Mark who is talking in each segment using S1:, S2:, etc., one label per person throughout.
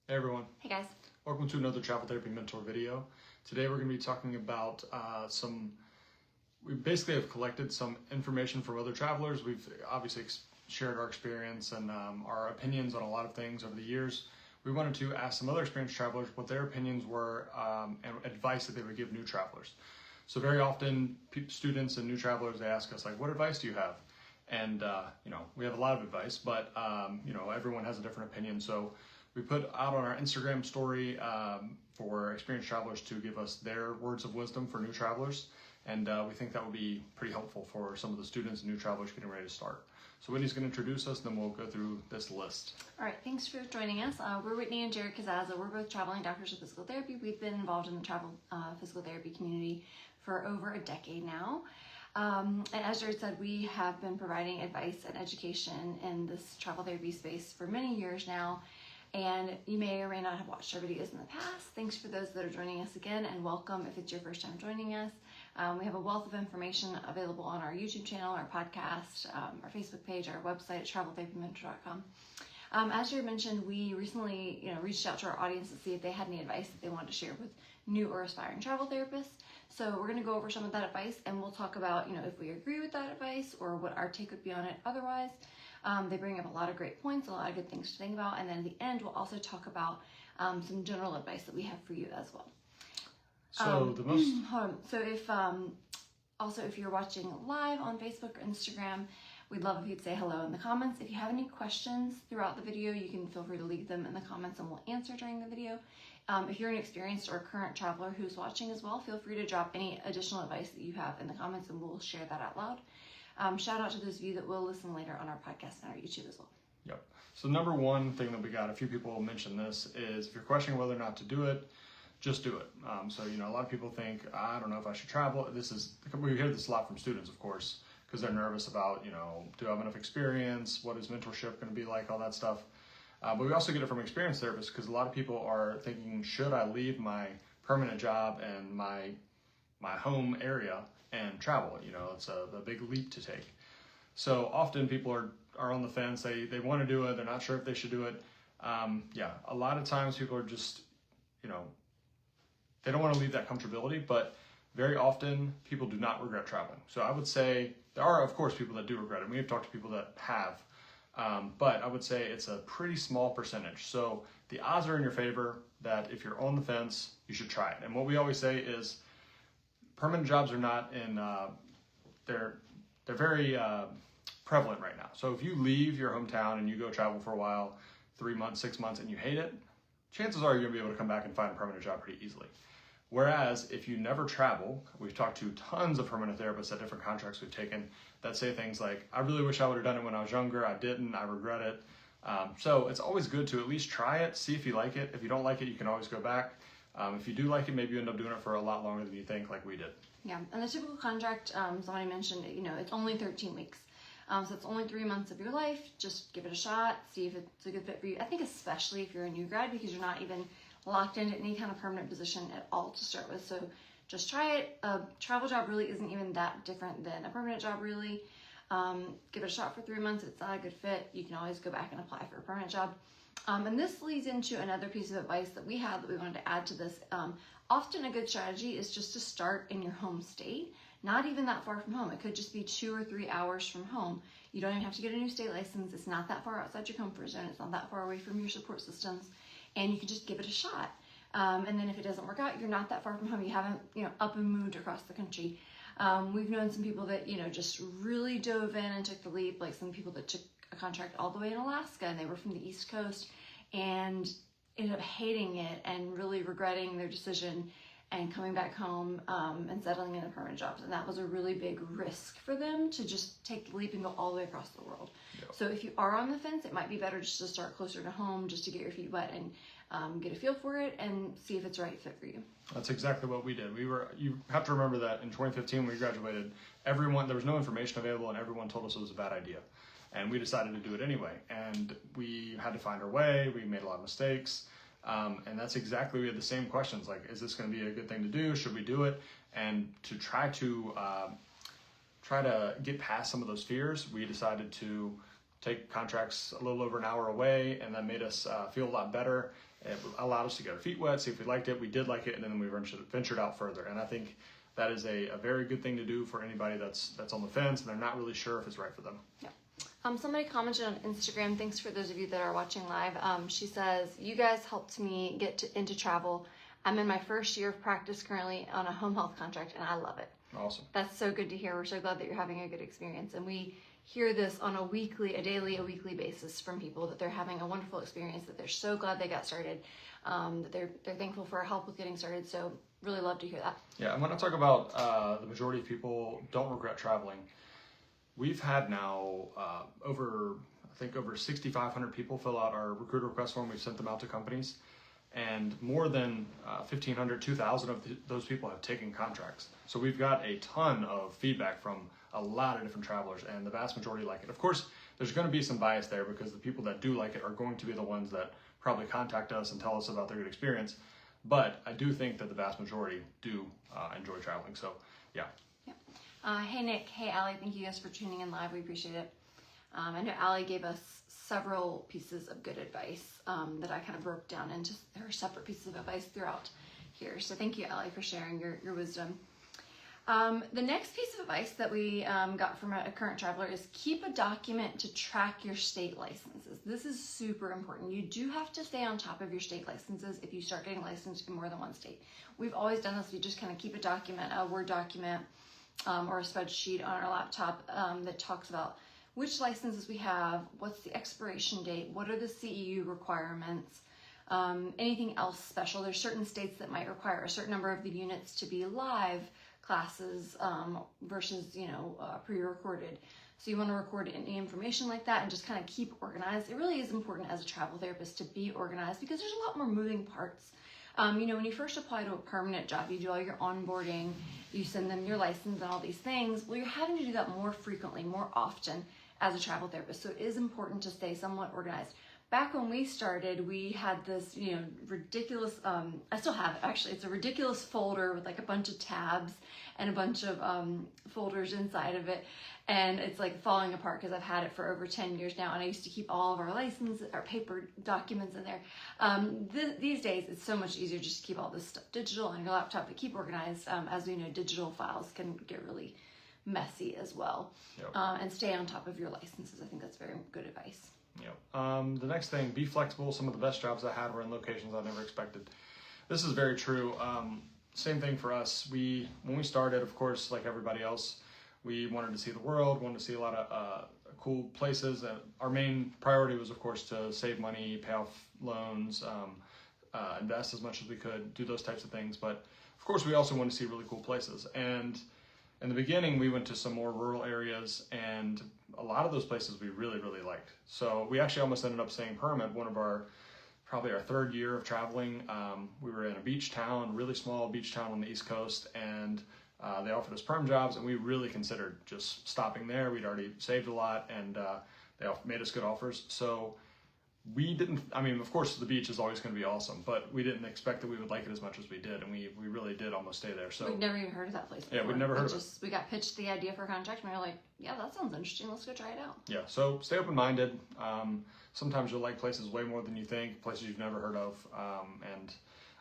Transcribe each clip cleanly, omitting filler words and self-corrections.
S1: Hey everyone.
S2: Hey guys.
S1: Welcome to another Travel Therapy Mentor video. Today we're going to be talking about we basically have collected some information from other travelers. We've obviously shared our experience and our opinions on a lot of things over the years. We wanted to ask some other experienced travelers what their opinions were and advice that they would give new travelers. So very often students and new travelers, they ask us like, what advice do you have? And we have a lot of advice, but everyone has a different opinion. So we put out on our Instagram story for experienced travelers to give us their words of wisdom for new travelers. And we think that will be pretty helpful for some of the students and new travelers getting ready to start. So Whitney's going to introduce us, and then we'll go through this list.
S2: All right, thanks for joining us. We're Whitney and Jared Kazaza. We're both traveling doctors of physical therapy. We've been involved in the travel physical therapy community for over a decade now. And as Jared said, we have been providing advice and education in this travel therapy space for many years now. And you may or may not have watched our videos in the past. Thanks for those that are joining us again, and welcome if it's your first time joining us. We have a wealth of information available on our YouTube channel, our podcast, our Facebook page, our website at traveltherapymentor.com. As Jared mentioned, we recently reached out to our audience to see if they had any advice that they wanted to share with new or aspiring travel therapists. So we're going to go over some of that advice, and we'll talk about if we agree with that advice or what our take would be on it otherwise. They bring up a lot of great points, a lot of good things to think about, and then at the end we'll also talk about some general advice that we have for you as well.
S1: So
S2: if you're watching live on Facebook or Instagram, we'd love if you'd say hello in the comments. If you have any questions throughout the video, you can feel free to leave them in the comments and we'll answer during the video. If you're an experienced or current traveler who's watching as well, feel free to drop any additional advice that you have in the comments and we'll share that out loud. Shout out to those of you that will listen later on our podcast and our YouTube as well.
S1: Yep. So number one thing that we got, a few people mentioned this, is if you're questioning whether or not to do it, just do it. A lot of people think, I don't know if I should travel. We hear this a lot from students, of course, because they're nervous about, do I have enough experience? What is mentorship going to be like? All that stuff. But we also get it from experienced therapists because a lot of people are thinking, should I leave my permanent job and my home area and travel? It's a big leap to take. So often people are on the fence. They want to do it. They're not sure if they should do it. A lot of times people are just, they don't want to leave that comfortability, but very often people do not regret traveling. So I would say there are, of course, people that do regret it. We have talked to people that have, but I would say it's a pretty small percentage. So the odds are in your favor that if you're on the fence, you should try it. And what we always say is permanent jobs are not in, they're very prevalent right now. So if you leave your hometown and you go travel for a while, 3 months, 6 months, and you hate it, chances are you're gonna be able to come back and find a permanent job pretty easily. Whereas if you never travel, we've talked to tons of permanent therapists at different contracts we've taken that say things like, I really wish I would have done it when I was younger, I didn't, I regret it. So it's always good to at least try it, see if you like it. If you don't like it, you can always go back. If you do like it, maybe you end up doing it for a lot longer than you think, like we did.
S2: Yeah, and the typical contract, somebody mentioned, it's only 13 weeks. So it's only 3 months of your life. Just give it a shot, see if it's a good fit for you. I think especially if you're a new grad, because you're not even locked into any kind of permanent position at all to start with. So just try it. A travel job really isn't even that different than a permanent job, really. Give it a shot for 3 months. If it's not a good fit, you can always go back and apply for a permanent job. And this leads into another piece of advice that we had that we wanted to add to this. Often a good strategy is just to start in your home state, not even that far from home. It could just be 2 or 3 hours from home. You don't even have to get a new state license. It's not that far outside your comfort zone. It's not that far away from your support systems. And you can just give it a shot. And then if it doesn't work out, you're not that far from home. You haven't, up and moved across the country. We've known some people that, just really dove in and took the leap, like some people that took a contract all the way in Alaska and they were from the East Coast and ended up hating it and really regretting their decision and coming back home and settling into permanent jobs. And that was a really big risk for them to just take the leap and go all the way across the world. Yep. So if you are on the fence, it might be better just to start closer to home, just to get your feet wet and get a feel for it and see if it's the right fit for you.
S1: That's exactly what we did. You have to remember that in 2015 when we graduated, there was no information available and everyone told us it was a bad idea. And we decided to do it anyway. And we had to find our way. We made a lot of mistakes. And that's exactly, we had the same questions, like, is this going to be a good thing to do? Should we do it? And to try to get past some of those fears, we decided to take contracts a little over an hour away, and that made us feel a lot better. It allowed us to get our feet wet, see if we liked it. We did like it, and then we ventured out further. And I think that is a very good thing to do for anybody that's on the fence and they're not really sure if it's right for them.
S2: Yeah. Somebody commented on Instagram. Thanks for those of you that are watching live. She says, "You guys helped me get into travel. I'm in my first year of practice currently on a home health contract, and I love it."
S1: Awesome.
S2: That's so good to hear. We're so glad that you're having a good experience, and we hear this on a weekly basis from people that they're having a wonderful experience, that they're so glad they got started, that they're thankful for our help with getting started. So really love to hear that.
S1: Yeah, and when I talk about the majority of people don't regret traveling, we've had now over 6,500 people fill out our recruiter request form. We've sent them out to companies, and more than 1,500, 2,000 of those people have taken contracts. So we've got a ton of feedback from a lot of different travelers, and the vast majority like it. Of course, there's going to be some bias there because the people that do like it are going to be the ones that probably contact us and tell us about their good experience. But I do think that the vast majority do enjoy traveling. So, yeah.
S2: Hey, Nick. Hey, Allie. Thank you guys for tuning in live. We appreciate it. I know Allie gave us several pieces of good advice that I kind of broke down into her separate pieces of advice throughout here. So thank you, Allie, for sharing your wisdom. The next piece of advice that we got from a current traveler is keep a document to track your state licenses. This is super important. You do have to stay on top of your state licenses if you start getting licensed in more than one state. We've always done this. We just kind of keep a document, a Word document or a spreadsheet on our laptop that talks about which licenses we have, what's the expiration date, what are the CEU requirements, anything else special. There's certain states that might require a certain number of the units to be live classes versus pre-recorded. So you want to record any information like that and just kind of keep organized. It really is important as a travel therapist to be organized because there's a lot more moving parts. When you first apply to a permanent job, you do all your onboarding, you send them your license and all these things. Well, you're having to do that more frequently, more often as a travel therapist. So it is important to stay somewhat organized. Back when we started, we had this, ridiculous, I still have it actually, it's a ridiculous folder with like a bunch of tabs and a bunch of folders inside of it. And it's like falling apart because I've had it for over 10 years now. And I used to keep all of our our paper documents in there. These days, it's so much easier just to keep all this stuff digital on your laptop to keep organized. As we know, digital files can get really messy as well.
S1: Yep.
S2: And stay on top of your licenses. I think that's very good advice.
S1: The next thing, be flexible. Some of the best jobs I had were in locations I never expected. This is very true. Same thing for us. When we started, of course, like everybody else, we wanted to see the world, wanted to see a lot of cool places. And our main priority was, of course, to save money, pay off loans, invest as much as we could, do those types of things. But of course, we also wanted to see really cool places. And in the beginning, we went to some more rural areas, and a lot of those places we really, really liked. So we actually almost ended up staying permanent. Probably our third year of traveling, we were in a beach town, really small beach town on the East Coast, and they offered us perm jobs, and we really considered just stopping there. We'd already saved a lot, and they made us good offers. So we didn't, of course the beach is always going to be awesome, but we didn't expect that we would like it as much as we did, and we really did almost stay there. So
S2: we'd never even heard of that place before.
S1: Yeah, we'd never heard of it.
S2: We got pitched the idea for a contract, and we were like, yeah, that sounds interesting. Let's go try it out.
S1: Yeah, so stay open-minded. Sometimes you'll like places way more than you think, places you've never heard of, and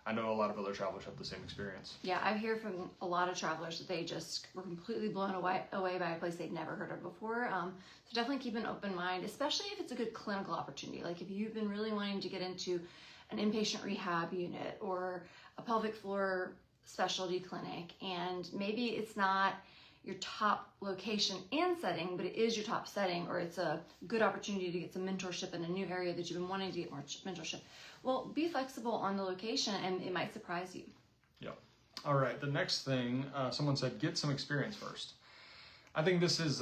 S1: I know a lot of other travelers have the same experience.
S2: Yeah, I hear from a lot of travelers that they just were completely blown away by a place they'd never heard of before. So definitely keep an open mind, especially if it's a good clinical opportunity. Like if you've been really wanting to get into an inpatient rehab unit or a pelvic floor specialty clinic, and maybe it's not your top location and setting, but it is your top setting, or it's a good opportunity to get some mentorship in a new area that you've been wanting to get more mentorship. Well, be flexible on the location, and it might surprise you.
S1: Yeah. All right. The next thing, someone said, get some experience first. I think this is,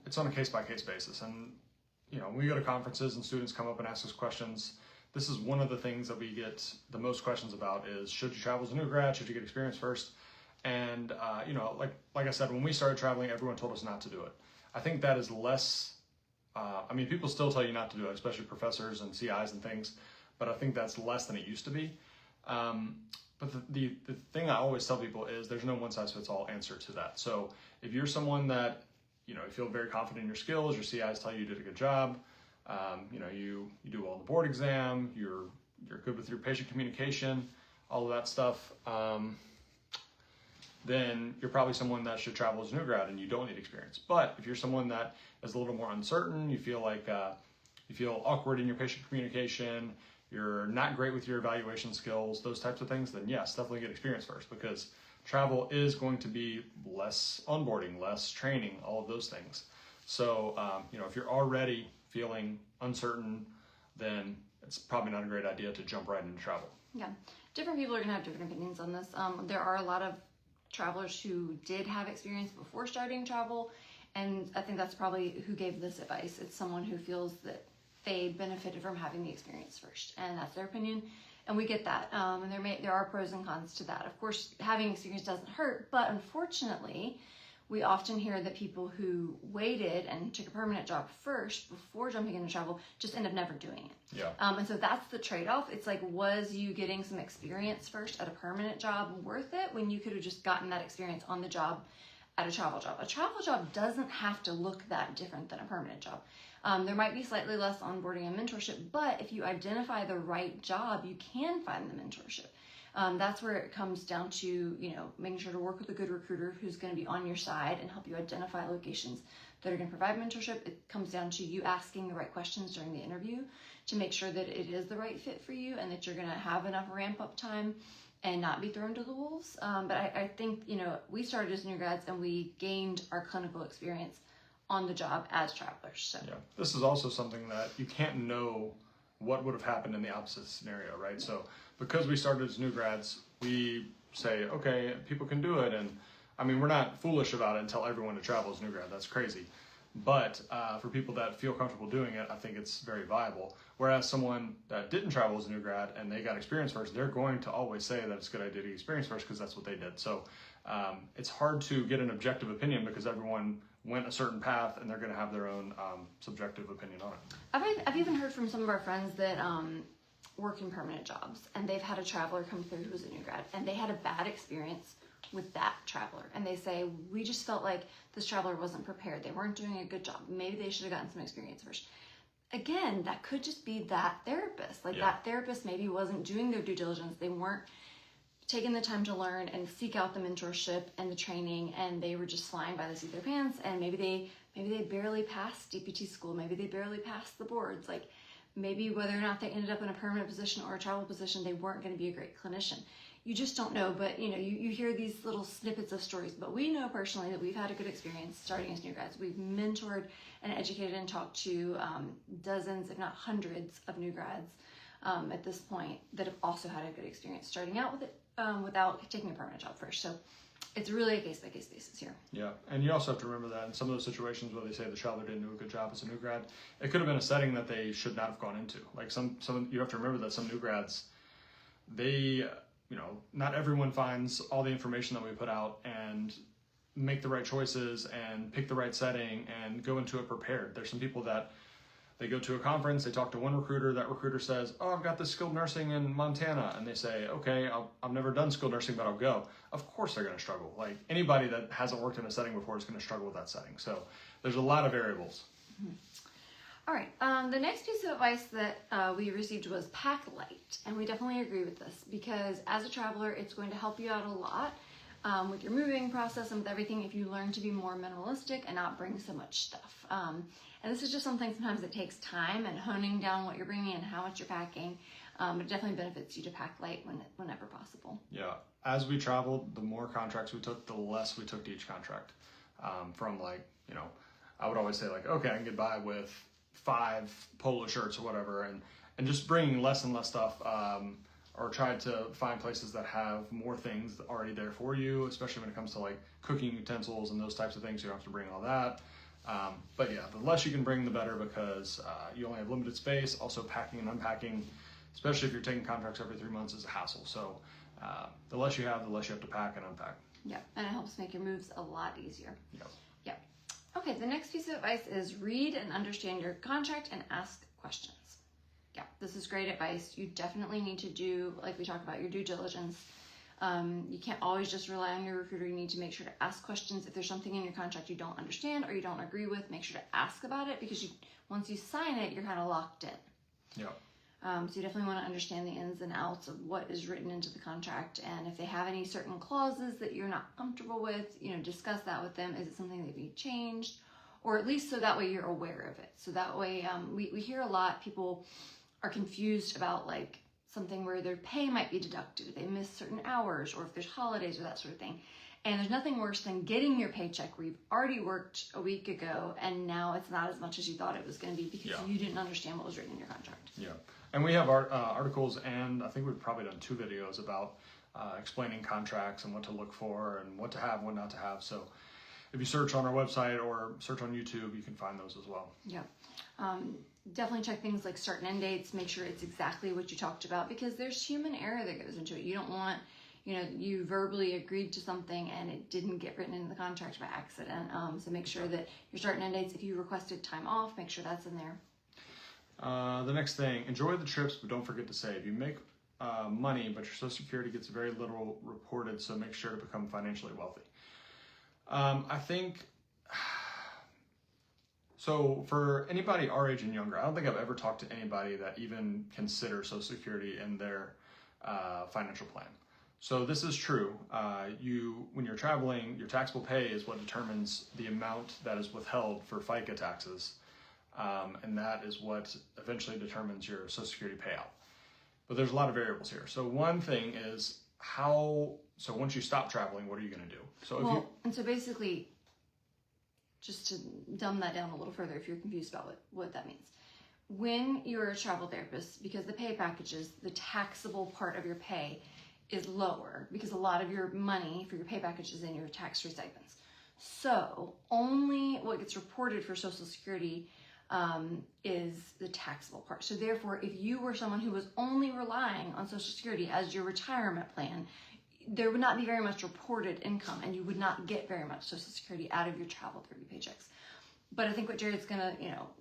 S1: it's on a case-by-case basis. And, when we go to conferences and students come up and ask us questions, this is one of the things that we get the most questions about is, should you travel as a new grad? Should you get experience first? And, like I said, when we started traveling, everyone told us not to do it. I think that is less, people still tell you not to do it, especially professors and CIs and things, but I think that's less than it used to be. But the thing I always tell people is there's no one-size-fits-all answer to that. So if you're someone that you feel very confident in your skills. Your CIs tell you did a good job. You do well on the board exam. You're good with your patient communication, all of that stuff. Then you're probably someone that should travel as a new grad and you don't need experience. But if you're someone that is a little more uncertain, you feel like you feel awkward in your patient communication, you're not great with your evaluation skills, those types of things, then yes, definitely get experience first, because travel is going to be less onboarding, less training, all of those things. So, if you're already feeling uncertain, then it's probably not a great idea to jump right into travel.
S2: Yeah, different people are going to have different opinions on this. There are a lot of travelers who did have experience before starting travel, and I think that's probably who gave this advice. It's someone who feels that they benefited from having the experience first, and that's their opinion, and we get that. And there are pros and cons to that. Of course, having experience doesn't hurt, but unfortunately, we often hear that people who waited and took a permanent job first before jumping into travel just end up never doing it.
S1: Yeah.
S2: And so that's the trade-off. It's like, was you getting some experience first at a permanent job worth it when you could have just gotten that experience on the job at a travel job? A travel job doesn't have to look that different than a permanent job. There might be slightly less onboarding and mentorship, but if you identify the right job, you can find the mentorship. That's where it comes down to, making sure to work with a good recruiter who's going to be on your side and help you identify locations that are going to provide mentorship. It comes down to you asking the right questions during the interview to make sure that it is the right fit for you and that you're going to have enough ramp up time and not be thrown to the wolves. But I think, we started as new grads and we gained our clinical experience on the job as travelers. So
S1: yeah, this is also something that you can't know what would have happened in the opposite scenario, right? So because we started as new grads, we say, okay, people can do it. And I mean, we're not foolish about it and tell everyone to travel as a new grad. That's crazy. But for people that feel comfortable doing it, I think it's very viable. Whereas someone that didn't travel as a new grad and they got experience first, they're going to always say that it's a good idea to get experience first because that's what they did. So it's hard to get an objective opinion because everyone went a certain path and they're going to have their own subjective opinion on it.
S2: I've even heard from some of our friends that work in permanent jobs and they've had a traveler come through who was a new grad and they had a bad experience with that traveler, and they say, we just felt like this traveler wasn't prepared, they weren't doing a good job, maybe they should have gotten some experience first. Again, that could just be that therapist, that therapist maybe wasn't doing their due diligence, they weren't taking the time to learn and seek out the mentorship and the training, and they were just flying by the seat of their pants, and maybe they barely passed DPT school, maybe they barely passed the boards, maybe whether or not they ended up in a permanent position or a travel position, they weren't going to be a great clinician. You just don't know, but you hear these little snippets of stories, but we know personally that we've had a good experience starting as new grads. We've mentored and educated and talked to dozens, if not hundreds, of new grads at this point that have also had a good experience starting out with it without taking a permanent job first. So it's really a case-by-case basis here.
S1: Yeah, and you also have to remember that in some of those situations where they say the traveler didn't do a good job as a new grad, it could have been a setting that they should not have gone into. Like some you have to remember that some new grads, they, not everyone finds all the information that we put out and make the right choices and pick the right setting and go into it prepared. There's some people that they go to a conference, they talk to one recruiter, that recruiter says, oh, I've got this skilled nursing in Montana. And they say, okay, I've never done skilled nursing, but I'll go. Of course they're going to struggle. Like anybody that hasn't worked in a setting before is going to struggle with that setting. So there's a lot of variables.
S2: Mm-hmm. All right, the next piece of advice that we received was pack light. And we definitely agree with this because as a traveler, it's going to help you out a lot with your moving process and with everything if you learn to be more minimalistic and not bring so much stuff. And this is just something sometimes that takes time and honing down what you're bringing and how much you're packing. It definitely benefits you to pack light whenever possible.
S1: Yeah, as we traveled, the more contracts we took, the less we took to each contract. I would always say okay, I can get by with 5 polo shirts or whatever, and just bringing less and less stuff, or try to find places that have more things already there for you, especially when it comes to cooking utensils and those types of things. You don't have to bring all that. But yeah, the less you can bring, the better, because you only have limited space. Also, packing and unpacking, especially if you're taking contracts every 3 months, is a hassle. So the less you have, the less you have to pack and unpack.
S2: Yeah, and it helps make your moves a lot easier.
S1: Yep.
S2: Yeah. Okay, the next piece of advice is read and understand your contract and ask questions. Yeah, this is great advice. You definitely need to do, like we talked about, your due diligence. You can't always just rely on your recruiter. You need to make sure to ask questions. If there's something in your contract you don't understand or you don't agree with, make sure to ask about it, because once you sign it, you're kind of locked in.
S1: Yeah.
S2: So you definitely want to understand the ins and outs of what is written into the contract, and if they have any certain clauses that you're not comfortable with, discuss that with them. Is it something that needs changed, or at least so that way you're aware of it. So that way, we hear a lot, people are confused about like something where their pay might be deducted if they miss certain hours, or if there's holidays or that sort of thing. And there's nothing worse than getting your paycheck where you've already worked a week ago and now it's not as much as you thought it was going to be because you didn't understand what was written in your contract.
S1: Yeah. And we have our articles, and I think we've probably done 2 videos about explaining contracts and what to look for and what to have, what not to have. So if you search on our website or search on YouTube, you can find those as well.
S2: Yeah. Definitely check things like start and end dates. Make sure it's exactly what you talked about, because there's human error that goes into it. You don't want, you verbally agreed to something and it didn't get written into the contract by accident. So make sure that your start and end dates, if you requested time off, make sure that's in there.
S1: The next thing, enjoy the trips, but don't forget to save. You make money, but your Social Security gets very little reported, so make sure to become financially wealthy. I think, so for anybody our age and younger, I don't think I've ever talked to anybody that even considers Social Security in their financial plan. So this is true. When you're traveling, your taxable pay is what determines the amount that is withheld for FICA taxes. And that is what eventually determines your Social Security payout. But there's a lot of variables here. So one thing is so once you stop traveling, what are you going to do?
S2: And so basically, just to dumb that down a little further, if you're confused about what that means. When you're a travel therapist, because the pay packages, the taxable part of your pay is lower, because a lot of your money for your pay package is in your tax-free stipends. So only what gets reported for Social Security is the taxable part. So therefore, if you were someone who was only relying on Social Security as your retirement plan, there would not be very much reported income, and you would not get very much Social Security out of your travel therapy paychecks. But I think what Jared's gonna,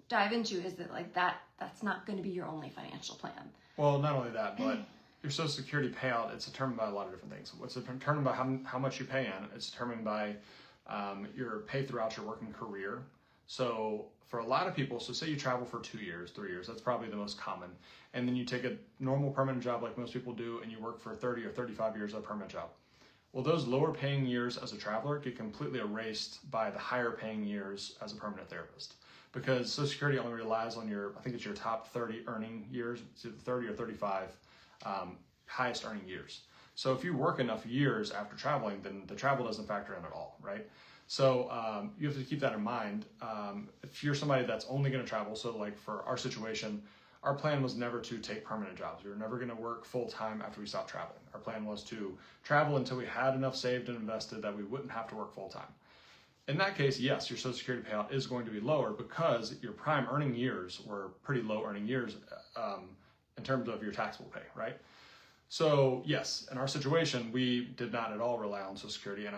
S2: dive into is that that's not going to be your only financial plan.
S1: Well, not only that, but your Social Security payout, it's determined by a lot of different things. It's determined by how much you pay in. It's determined by your pay throughout your working career. So for a lot of people, so say you travel for 2 years, 3 years, that's probably the most common. And then you take a normal permanent job like most people do, and you work for 30 or 35 years at a permanent job. Well, those lower paying years as a traveler get completely erased by the higher paying years as a permanent therapist. Because Social Security only relies on I think it's your top 30 earning years, it's 30 or 35 highest earning years. So if you work enough years after traveling, then the travel doesn't factor in at all, right? So you have to keep that in mind. If you're somebody that's only going to travel, so like for our situation, our plan was never to take permanent jobs. We were never going to work full time after we stopped traveling. Our plan was to travel until we had enough saved and invested that we wouldn't have to work full time. In that case, yes, your Social Security payout is going to be lower because your prime earning years were pretty low earning years in terms of your taxable pay, right? So yes, in our situation, we did not at all rely on Social Security, and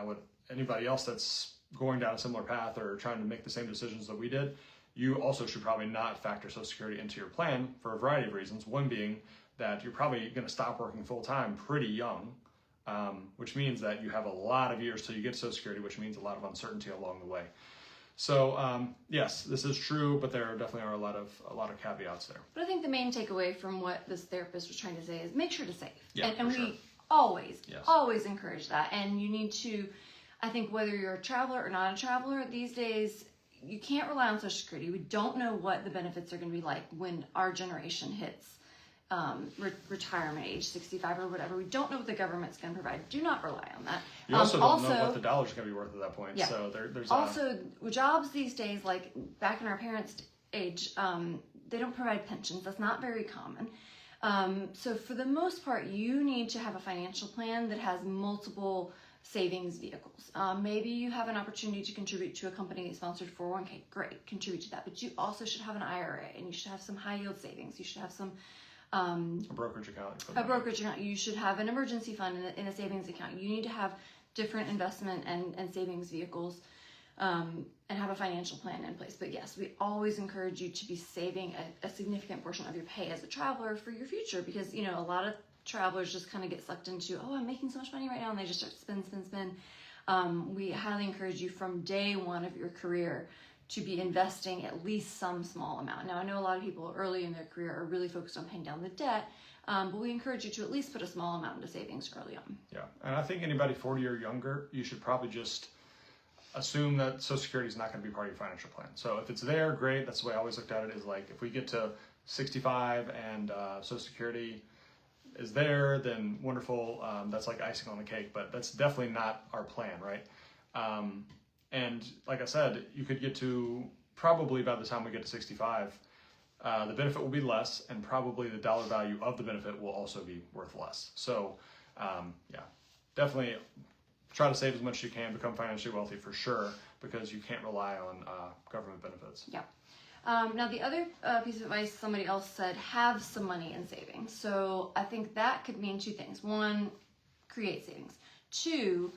S1: anybody else that's going down a similar path or trying to make the same decisions that we did, you also should probably not factor Social Security into your plan for a variety of reasons. One being that you're probably going to stop working full time pretty young, which means that you have a lot of years till you get to Social Security, which means a lot of uncertainty along the way. So yes, this is true, but there definitely are a lot of caveats there.
S2: But I think the main takeaway from what this therapist was trying to say is make sure to save.
S1: Yeah,
S2: and
S1: for sure.
S2: We always encourage that. And you need to, I think whether you're a traveler or not a traveler, these days you can't rely on Social Security. We don't know what the benefits are going to be like when our generation hits retirement age, 65 or whatever. We don't know what the government's going to provide. Do not rely on that.
S1: You also don't know what the dollar's going to be worth at that point.
S2: Yeah.
S1: So there's
S2: also jobs these days, like back in our parents' age, they don't provide pensions. That's not very common. So for the most part, you need to have a financial plan that has multiple savings vehicles. Maybe you have an opportunity to contribute to a company-sponsored 401k. Great, contribute to that. But you also should have an IRA, and you should have some high-yield savings. You should have some
S1: a brokerage account.
S2: You should have an emergency fund in a savings account. You need to have different investment and savings vehicles and have a financial plan in place. But yes, we always encourage you to be saving a significant portion of your pay as a traveler for your future, because a lot of travelers just kind of get sucked into, oh, I'm making so much money right now, and they just start spend. We highly encourage you from day one of your career to be investing at least some small amount. Now, I know a lot of people early in their career are really focused on paying down the debt, but we encourage you to at least put a small amount into savings early on.
S1: Yeah, and I think anybody 40 or younger, you should probably just assume that Social Security is not going to be part of your financial plan. So if it's there, great. That's the way I always looked at it, is like if we get to 65 and Social Security is there, then wonderful. That's like icing on the cake, but that's definitely not our plan, right? And like I said, you could get to probably by the time we get to 65, the benefit will be less, and probably the dollar value of the benefit will also be worth less. So yeah, definitely try to save as much as you can, become financially wealthy for sure, because you can't rely on government benefits.
S2: Yeah. Now, the other piece of advice somebody else said, have some money in savings. So I think that could mean two things. One, create savings. Two,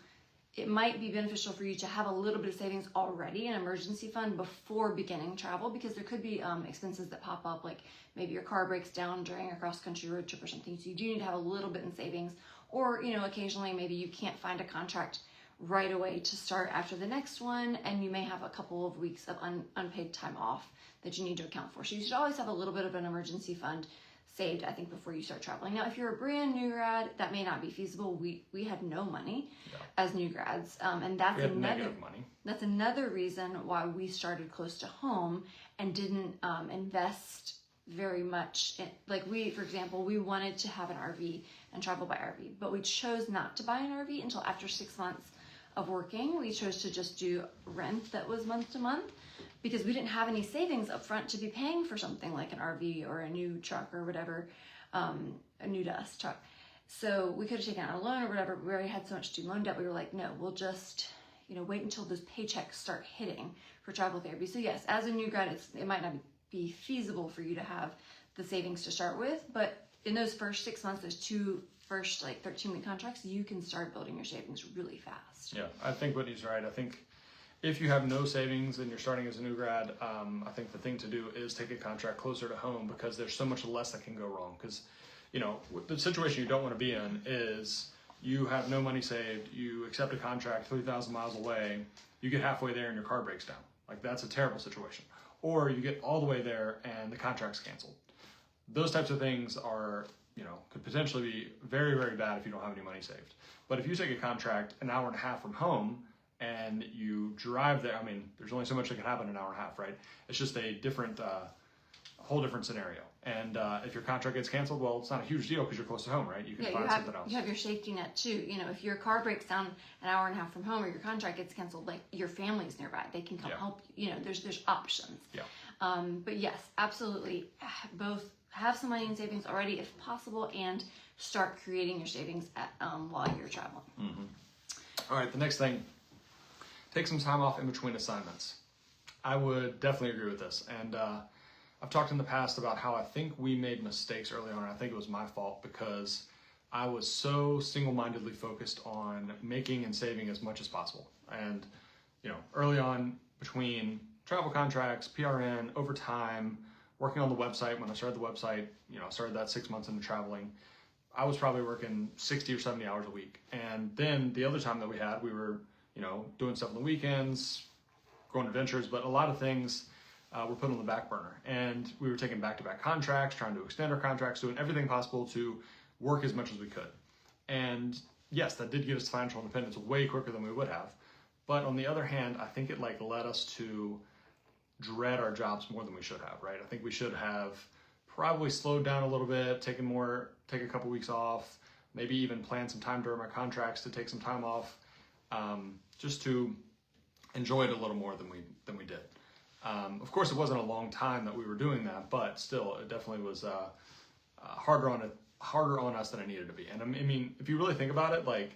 S2: it might be beneficial for you to have a little bit of savings already, an emergency fund, before beginning travel, because there could be expenses that pop up, like maybe your car breaks down during a cross-country road trip or something. So you do need to have a little bit in savings. Or, occasionally maybe you can't find a contract right away to start after the next one, and you may have a couple of weeks of unpaid time off that you need to account for. So you should always have a little bit of an emergency fund saved, I think, before you start traveling. Now, if you're a brand new grad, that may not be feasible. We had no money as new grads, and that's
S1: negative money.
S2: That's another reason why we started close to home and didn't invest very much for example, we wanted to have an RV and travel by RV, but we chose not to buy an RV until after 6 months of working. We chose to just do rent that was month to month, because we didn't have any savings up front to be paying for something like an RV or a new truck or whatever, a new to us truck. So we could have taken out a loan or whatever, but we already had so much student loan debt. We were like, no, we'll just wait until those paychecks start hitting for travel therapy. So yes, as a new grad, it might not be feasible for you to have the savings to start with, but in those first 6 months, those two first 13-week contracts, you can start building your savings really fast.
S1: Yeah, I think Whitney's right. I think if you have no savings and you're starting as a new grad, I think the thing to do is take a contract closer to home, because there's so much less that can go wrong. Because the situation you don't want to be in is you have no money saved, you accept a contract 3,000 miles away, you get halfway there and your car breaks down. Like, that's a terrible situation. Or you get all the way there and the contract's canceled. Those types of things are, could potentially be very, very bad if you don't have any money saved. But if you take a contract an hour and a half from home and you drive there, there's only so much that can happen in an hour and a half, right? It's just a different, whole different scenario. And if your contract gets canceled, well, it's not a huge deal because you're close to home, right? You can find something else.
S2: You have your safety net too. If your car breaks down an hour and a half from home, or your contract gets canceled, your family's nearby. They can come help you. There's options.
S1: Yeah.
S2: But yes, absolutely. Both have some money in savings already, if possible, and start creating your savings while you're traveling.
S1: Mm-hmm. All right, the next thing, take some time off in between assignments. I would definitely agree with this. And I've talked in the past about how I think we made mistakes early on, and I think it was my fault because I was so single-mindedly focused on making and saving as much as possible. And, early on, between travel contracts, PRN, overtime, working on the website, when I started the website, I started that 6 months into traveling, I was probably working 60 or 70 hours a week. And then the other time that we had, we were, doing stuff on the weekends, going to adventures, but a lot of things were put on the back burner. And we were taking back-to-back contracts, trying to extend our contracts, doing everything possible to work as much as we could. And yes, that did give us financial independence way quicker than we would have. But on the other hand, I think it led us to dread our jobs more than we should have, right? I think we should have probably slowed down a little bit, take a couple weeks off, maybe even plan some time during my contracts to take some time off, just to enjoy it a little more than we did. Of course, it wasn't a long time that we were doing that, but still, it definitely was harder on us than it needed to be. And if you really think about it, it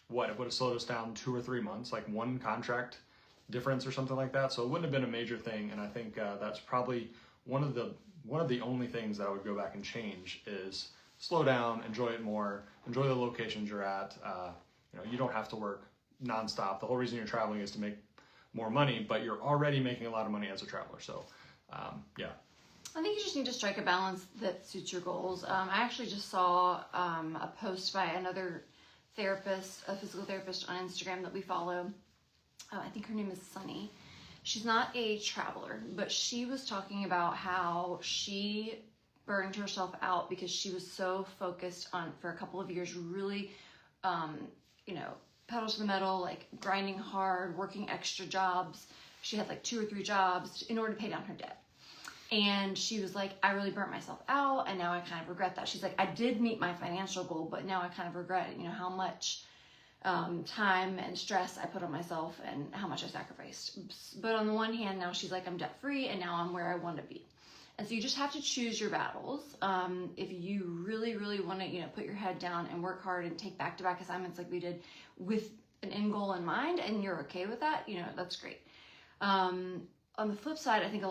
S1: would have slowed us down 2 or 3 months, one contract difference or something like that. So it wouldn't have been a major thing. And I think that's probably one of the only things that I would go back and change is slow down, enjoy it more, enjoy the locations you're at. You don't have to work nonstop. The whole reason you're traveling is to make more money, but you're already making a lot of money as a traveler. So, yeah.
S2: I think you just need to strike a balance that suits your goals. I actually just saw a post by another therapist, a physical therapist on Instagram that we follow. I think her name is Sunny. She's not a traveler, but she was talking about how she burned herself out because she was so focused on, for a couple of years, really, pedal to the metal, like grinding hard, working extra jobs. She had like 2 or 3 jobs in order to pay down her debt. And she was like, I really burnt myself out, and now I kind of regret that. She's like, I did meet my financial goal, but now I kind of regret it, how much time and stress I put on myself and how much I sacrificed. But on the one hand, now she's like, I'm debt free, and now I'm where I want to be. And so you just have to choose your battles. If you really, really want to, put your head down and work hard and take back-to-back assignments like we did with an end goal in mind, and you're okay with that, that's great. On the flip side, I think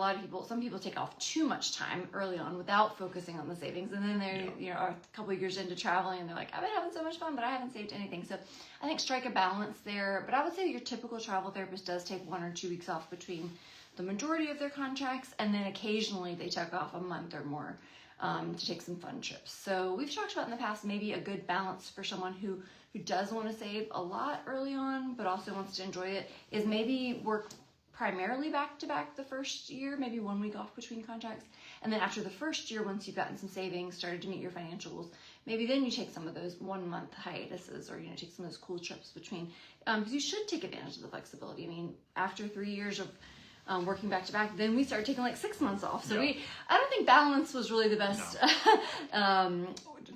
S2: some people take off too much time early on without focusing on the savings. And then they, are a couple of years into traveling and they're like, I've been having so much fun, but I haven't saved anything. So I think strike a balance there. But I would say your typical travel therapist does take 1 or 2 weeks off between the majority of their contracts. And then occasionally they take off a month or more to take some fun trips. So we've talked about in the past, maybe a good balance for someone who does want to save a lot early on, but also wants to enjoy it, is maybe work primarily back-to-back the first year, maybe 1 week off between contracts. And then after the first year, once you've gotten some savings, started to meet your financial goals, maybe then you take some of those 1-month hiatuses or, take some of those cool trips between, because you should take advantage of the flexibility. I mean, after 3 years of working back-to-back, then we started taking like 6 months off. So I don't think balance was really the best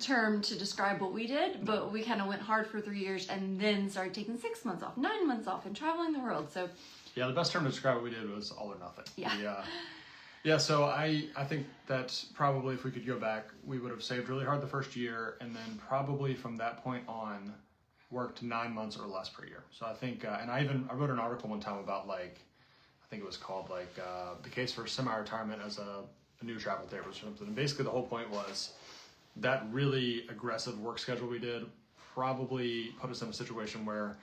S2: term to describe what we did, but we kind of went hard for 3 years and then started taking 6 months off, 9 months off, and traveling the world. So
S1: yeah, the best term to describe what we did was all or nothing.
S2: Yeah.
S1: So I think that probably if we could go back, we would have saved really hard the first year, and then probably from that point on worked 9 months or less per year. So I think, and I wrote an article one time about I think it was called the case for semi-retirement as a new travel therapist or something. And basically the whole point was that really aggressive work schedule we did probably put us in a situation where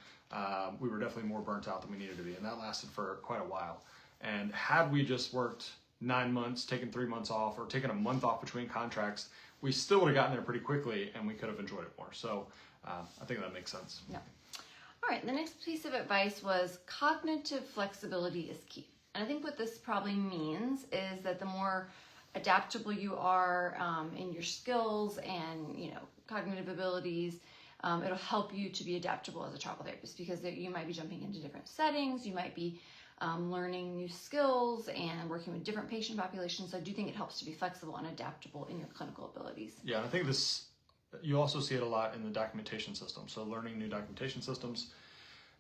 S1: we were definitely more burnt out than we needed to be, and that lasted for quite a while. And had we just worked 9 months, taken 3 months off, or taken a month off between contracts, we still would have gotten there pretty quickly, and we could have enjoyed it more. So I think that makes sense.
S2: Yeah. All right, the next piece of advice was cognitive flexibility is key. And I think what this probably means is that the more adaptable you are in your skills and, cognitive abilities, it'll help you to be adaptable as a travel therapist, because you might be jumping into different settings, you might be learning new skills and working with different patient populations. So I do think it helps to be flexible and adaptable in your clinical abilities.
S1: Yeah, I think you also see it a lot in the documentation system. So learning new documentation systems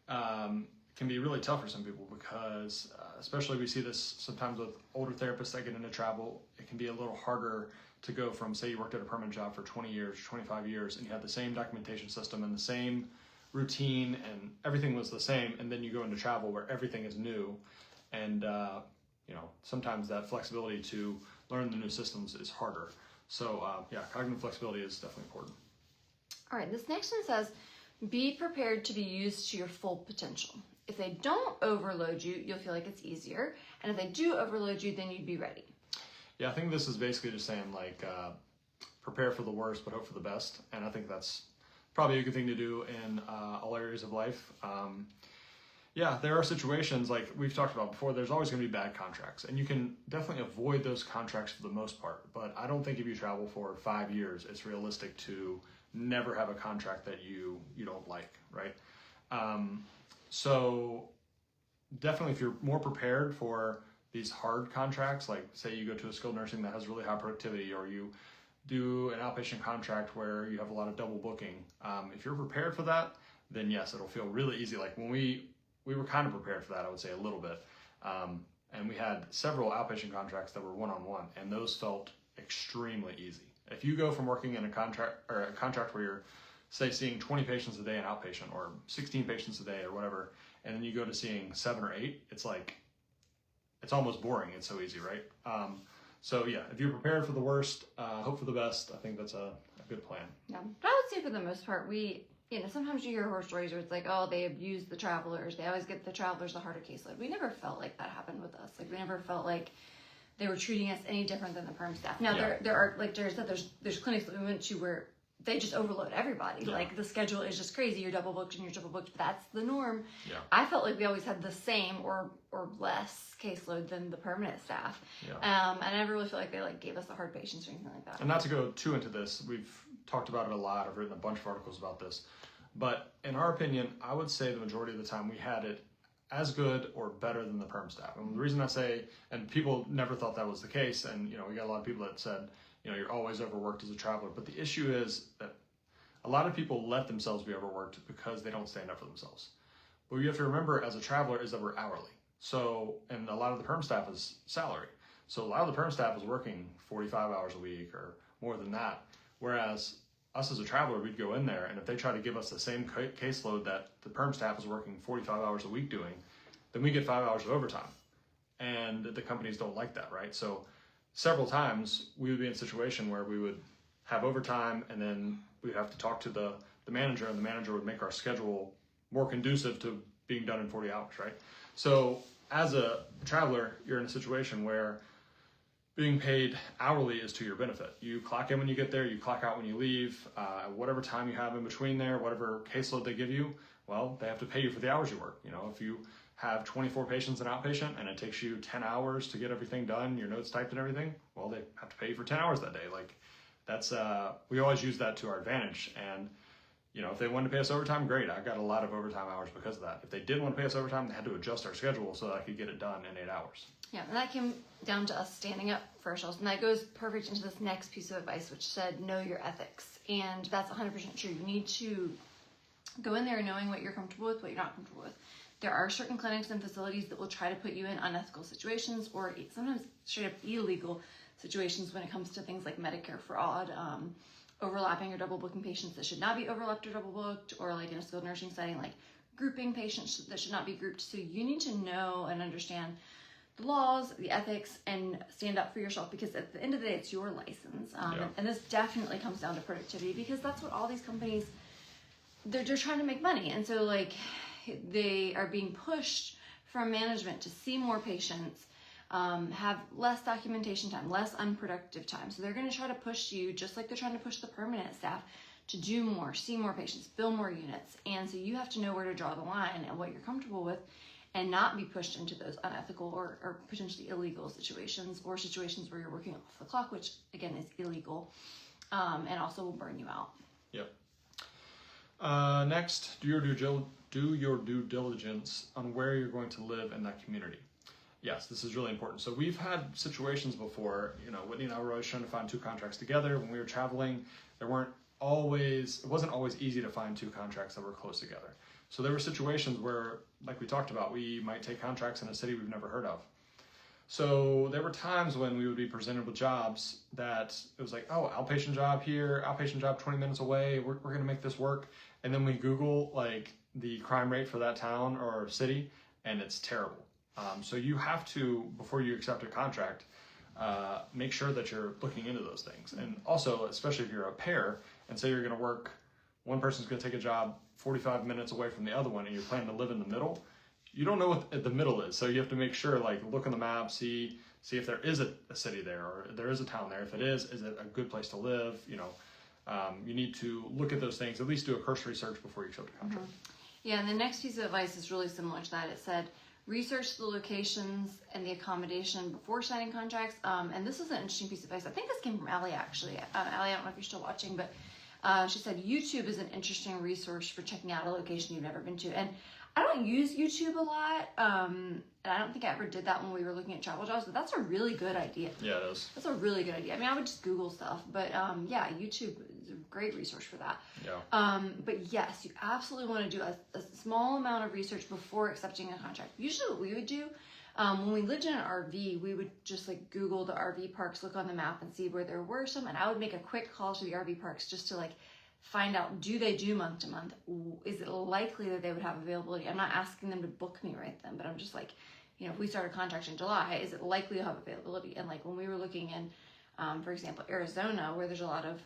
S1: can be really tough for some people because, especially we see this sometimes with older therapists that get into travel, it can be a little harder to go from, say you worked at a permanent job for 20 years, 25 years, and you had the same documentation system and the same routine and everything was the same, and then you go into travel where everything is new, and sometimes that flexibility to learn the new systems is harder. So cognitive flexibility is definitely important.
S2: All right, this next one says, be prepared to be used to your full potential. If they don't overload you, you'll feel like it's easier, and if they do overload you, then you'd be ready.
S1: Yeah, I think this is basically just saying prepare for the worst but hope for the best, and I think that's probably a good thing to do in all areas of life. There are situations like we've talked about before, there's always going to be bad contracts, and you can definitely avoid those contracts for the most part, but I don't think if you travel for 5 years, it's realistic to never have a contract that you don't like, right? So definitely if you're more prepared for these hard contracts, like say you go to a skilled nursing that has really high productivity, or you do an outpatient contract where you have a lot of double booking. If you're prepared for that, then yes, it'll feel really easy. Like when we were kind of prepared for that, I would say a little bit. And we had several outpatient contracts that were one-on-one, and those felt extremely easy. If you go from working in a contract where you're, say, seeing 20 patients a day in outpatient, or 16 patients a day or whatever, and then you go to seeing 7 or 8, it's almost boring. It's so easy, right? If you're prepared for the worst, hope for the best, I think that's a good plan.
S2: Yeah, but I would say for the most part, sometimes you hear horror stories where it's like, oh, they abuse the travelers. They always get the travelers the harder caseload. We never felt like that happened with us. Like we never felt like they were treating us any different than the perm staff. Now there are, like Jared said, there's clinics that we went to where they just overload everybody.
S1: Yeah.
S2: Like the schedule is just crazy. You're double booked and you're triple booked. But that's the norm.
S1: Yeah.
S2: I felt like we always had the same or less caseload than the permanent staff.
S1: Yeah.
S2: I never really felt like they like gave us the hard patients or anything like that.
S1: And not to go too into this, we've talked about it a lot. I've written a bunch of articles about this. But in our opinion, I would say the majority of the time we had it as good or better than the perm staff. And the reason I say, and people never thought that was the case, and we got a lot of people that said, you're always overworked as a traveler. But the issue is that a lot of people let themselves be overworked because they don't stand up for themselves. But what you have to remember as a traveler is that we're hourly. So, and a lot of the perm staff is salary. So a lot of the perm staff is working 45 hours a week or more than that. Whereas us as a traveler, we'd go in there, and if they try to give us the same caseload that the perm staff is working 45 hours a week doing, then we get 5 hours of overtime. And the companies don't like that, right? So several times we would be in a situation where we would have overtime, and then we'd have to talk to the manager, and the manager would make our schedule more conducive to being done in 40 hours, right? So as a traveler, you're in a situation where being paid hourly is to your benefit. You clock in when you get there, you clock out when you leave, whatever time you have in between there, whatever caseload they give you, well, they have to pay you for the hours you work. If you have 24 patients in outpatient and it takes you 10 hours to get everything done, your notes typed and everything, well, they have to pay you for 10 hours that day. Like that's, we always use that to our advantage. And, if they wanted to pay us overtime, great. I got a lot of overtime hours because of that. If they didn't want to pay us overtime, they had to adjust our schedule so that I could get it done in 8 hours.
S2: Yeah, and that came down to us standing up for ourselves. And that goes perfect into this next piece of advice, which said, know your ethics. And that's 100% true. You need to go in there knowing what you're comfortable with, what you're not comfortable with. There are certain clinics and facilities that will try to put you in unethical situations or sometimes straight up illegal situations when it comes to things like Medicare fraud, overlapping or double booking patients that should not be overlapped or double booked, or like in a skilled nursing setting, like grouping patients that should not be grouped. So you need to know and understand the laws, the ethics, and stand up for yourself, because at the end of the day, it's your license. And this definitely comes down to productivity, because that's what all these companies, they're trying to make money. And so like they are being pushed from management to see more patients, have less documentation time, less unproductive time. So they're going to try to push you, just like they're trying to push the permanent staff, to do more, see more patients, bill more units. And so you have to know where to draw the line and what you're comfortable with, and not be pushed into those unethical or potentially illegal situations, or situations where you're working off the clock, which again is illegal, and also will burn you out.
S1: Yep. Next, do your due diligence on where you're going to live in that community. Yes, this is really important. So we've had situations before, Whitney and I were always trying to find 2 contracts together. When we were traveling, it wasn't always easy to find 2 contracts that were close together. So there were situations where, like we talked about, we might take contracts in a city we've never heard of. So there were times when we would be presented with jobs that it was like, oh, outpatient job here, outpatient job 20 minutes away, we're going to make this work. And then we Google like the crime rate for that town or city, and it's terrible. So you have to, before you accept a contract, make sure that you're looking into those things. And also, especially if you're a pair, and say you're going to work, one person's going to take a job 45 minutes away from the other one, and you're planning to live in the middle, you don't know what the middle is. So you have to make sure, like, look on the map, see if there is a city there, or there is a town there. If it is it a good place to live? You need to look at those things, at least do a cursory search before you accept a contract.
S2: Yeah, and the next piece of advice is really similar to that. It said, research the locations and the accommodation before signing contracts. And this is an interesting piece of advice. I think this came from Allie, actually. Allie, I don't know if you're still watching, but she said YouTube is an interesting resource for checking out a location you've never been to. And I don't use YouTube a lot, and I don't think I ever did that when we were looking at travel jobs, but that's a really good idea.
S1: Yeah, it is.
S2: That's a really good idea. I mean, I would just Google stuff, but yeah, YouTube is a great resource for that.
S1: Yeah.
S2: But yes, you absolutely want to do a small amount of research before accepting a contract. Usually what we would do, when we lived in an RV, we would just like Google the RV parks, look on the map and see where there were some, and I would make a quick call to the RV parks just to like find out, do they do month to month? Is it likely that they would have availability? I'm not asking them to book me right then, but I'm just like, if we start a contract in July, is it likely to have availability? And like when we were looking in, for example, Arizona, where there's a lot of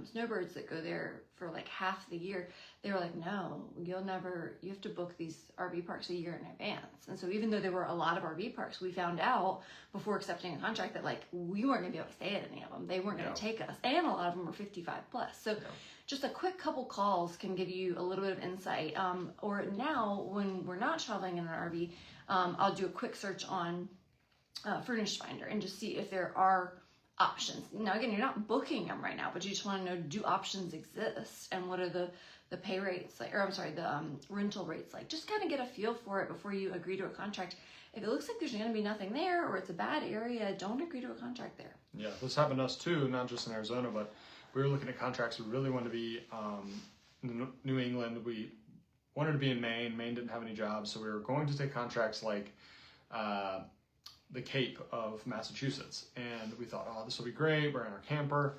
S2: snowbirds that go there for like half the year, they were like, no, you have to book these RV parks a year in advance. And so even though there were a lot of RV parks, we found out before accepting a contract that like we weren't gonna be able to stay at any of them. They weren't gonna take us. And a lot of them were 55 plus. So just a quick couple calls can give you a little bit of insight. Or now when we're not traveling in an RV, I'll do a quick search on Furnished Finder and just see if there are options. Now again, you're not booking them right now, but you just want to know, do options exist and what are the pay rates like, or I'm sorry, the rental rates like. Just kind of get a feel for it before you agree to a contract. If it looks like there's going to be nothing there or it's a bad area, don't agree to a contract there.
S1: Yeah, this happened to us too, not just in Arizona, but we were looking at contracts. We really wanted to be in New England. We wanted to be in Maine. Maine didn't have any jobs, so we were going to take contracts like the Cape of Massachusetts, and we thought, oh, this will be great. We're in our camper.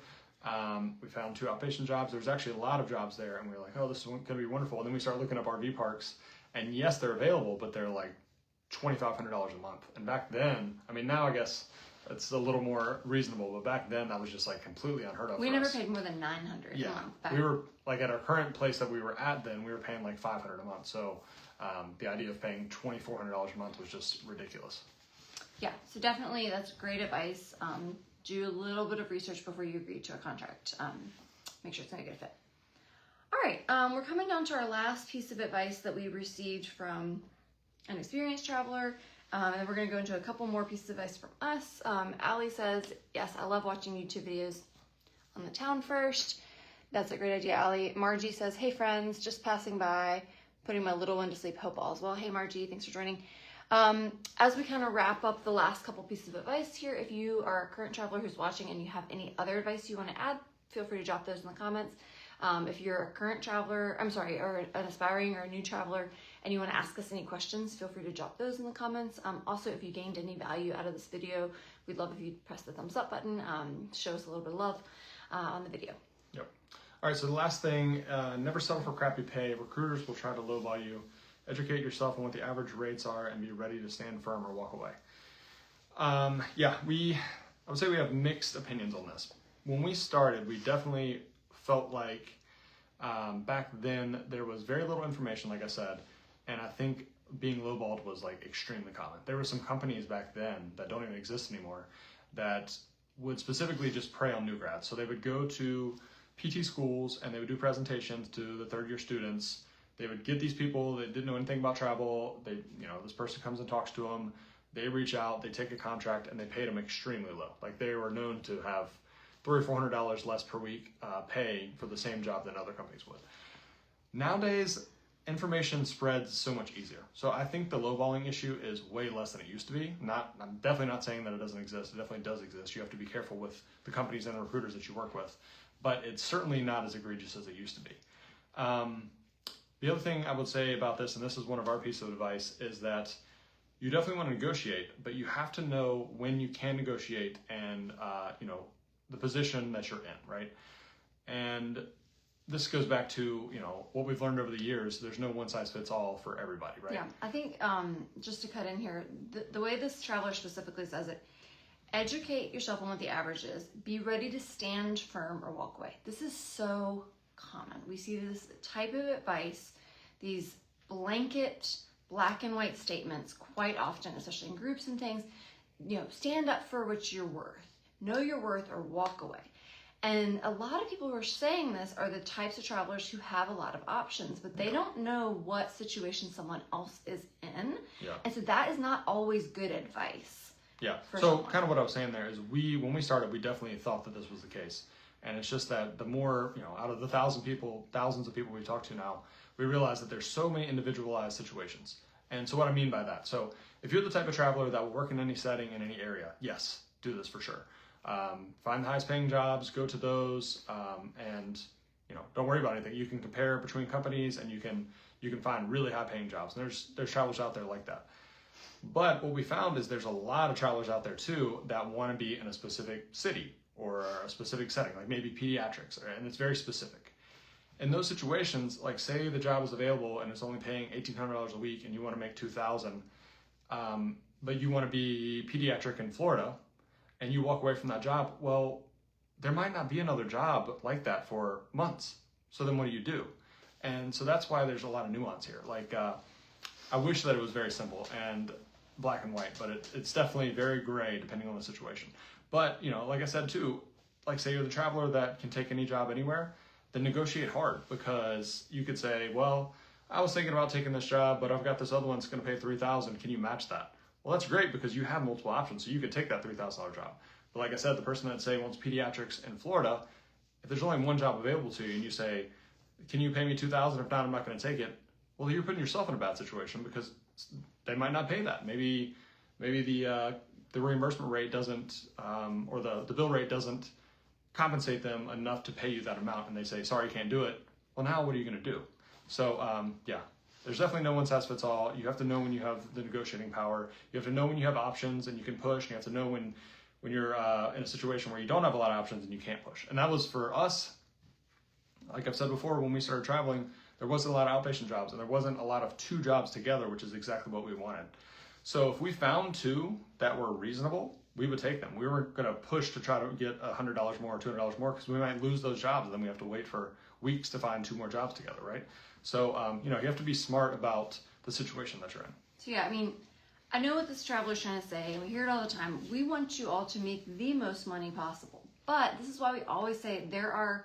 S1: We found 2 outpatient jobs. There's actually a lot of jobs there, and we were like, oh, this is going to be wonderful. And then we started looking up RV parks, and yes, they're available, but they're like $2,500 a month. And back then, I mean, now I guess it's a little more reasonable, but back then that was just like completely unheard of.
S2: We never paid more than $900 a month.
S1: We were like at our current place that we were at then, we were paying like $500 a month. So the idea of paying $2,400 a month was just ridiculous.
S2: Yeah, so definitely that's great advice. Do a little bit of research before you agree to a contract. Make sure it's going to get a fit. All right, we're coming down to our last piece of advice that we received from an experienced traveler. And then we're going to go into a couple more pieces of advice from us. Allie says, yes, I love watching YouTube videos on the town first. That's a great idea, Allie. Margie says, hey friends, just passing by, putting my little one to sleep. Hope all is well. Hey Margie, thanks for joining. As we kind of wrap up the last couple pieces of advice here, if you are a current traveler who's watching and you have any other advice you want to add, feel free to drop those in the comments. If you're a current traveler, or an aspiring or a new traveler, and you want to ask us any questions, feel free to drop those in the comments. Also, if you gained any value out of this video, we'd love if you'd press the thumbs up button, show us a little bit of love on the video.
S1: Yep. All right, so the last thing, never settle for crappy pay. Recruiters will try to lowball you. Educate yourself on what the average rates are and be ready to stand firm or walk away. I would say we have mixed opinions on this. When we started, we definitely felt like back then there was very little information, like I said, and I think being lowballed was like extremely common. There were some companies back then that don't even exist anymore that would specifically just prey on new grads. So they would go to PT schools and they would do presentations to the third-year students. They would get these people that didn't know anything about travel. This person comes and talks to them. They reach out, they take a contract, and they paid them extremely low. Like they were known to have $300 or $400 less per week pay for the same job than other companies would. Nowadays, information spreads so much easier. So I think the lowballing issue is way less than it used to be. I'm definitely not saying that it doesn't exist. It definitely does exist. You have to be careful with the companies and the recruiters that you work with, but it's certainly not as egregious as it used to be. The other thing I would say about this, and this is one of our pieces of advice, is that you definitely want to negotiate, but you have to know when you can negotiate and, the position that you're in, right? And this goes back to, what we've learned over the years. There's no one size fits all for everybody, right?
S2: Yeah, I think just to cut in here, the way this traveler specifically says it, educate yourself on what the average is. Be ready to stand firm or walk away. This is so common. We see this type of advice, these blanket black and white statements quite often, especially in groups and things. Stand up for what you're worth. Know your worth or walk away. And a lot of people who are saying this are the types of travelers who have a lot of options, but they don't know what situation someone else is in.
S1: Yeah.
S2: And so that is not always good advice.
S1: Yeah. So kind of what I was saying there is when we started, we definitely thought that this was the case. And it's just that the more, out of the thousands of people we talk to now, we realize that there's so many individualized situations. And so what I mean by that, so if you're the type of traveler that will work in any setting, in any area, yes, do this for sure. Find the highest paying jobs, go to those, and don't worry about anything. You can compare between companies and you can find really high paying jobs. And there's travelers out there like that. But what we found is there's a lot of travelers out there too that want to be in a specific city or a specific setting, like maybe pediatrics, and it's very specific. In those situations, like say the job is available and it's only paying $1,800 a week and you want to make $2,000, but you want to be pediatric in Florida and you walk away from that job, well, there might not be another job like that for months. So then what do you do? And so that's why there's a lot of nuance here. Like, I wish that it was very simple and black and white, but it's definitely very gray depending on the situation. But, like I said too, like say you're the traveler that can take any job anywhere, then negotiate hard, because you could say, well, I was thinking about taking this job, but I've got this other one that's going to pay $3,000. Can you match that? Well, that's great because you have multiple options, so you could take that $3,000 job. But like I said, the person that say wants pediatrics in Florida, if there's only one job available to you and you say, can you pay me $2,000? If not, I'm not going to take it. Well, you're putting yourself in a bad situation because they might not pay that. Maybe the reimbursement rate doesn't, or the bill rate doesn't compensate them enough to pay you that amount, and they say, sorry, you can't do it. Well, now what are you going to do? So yeah, there's definitely no one size fits all. You have to know when you have the negotiating power. You have to know when you have options and you can push. And you have to know when you're in a situation where you don't have a lot of options and you can't push. And that was for us. Like I've said before, when we started traveling, there wasn't a lot of outpatient jobs, and there wasn't a lot of two jobs together, which is exactly what we wanted. So if we found two that were reasonable, we would take them. We weren't going to push to try to get $100 more or $200 more, because we might lose those jobs, and then we have to wait for weeks to find two more jobs together, right? So, you have to be smart about the situation that you're in.
S2: So yeah, I mean, I know what this traveler's trying to say, and we hear it all the time. We want you all to make the most money possible. But this is why we always say there are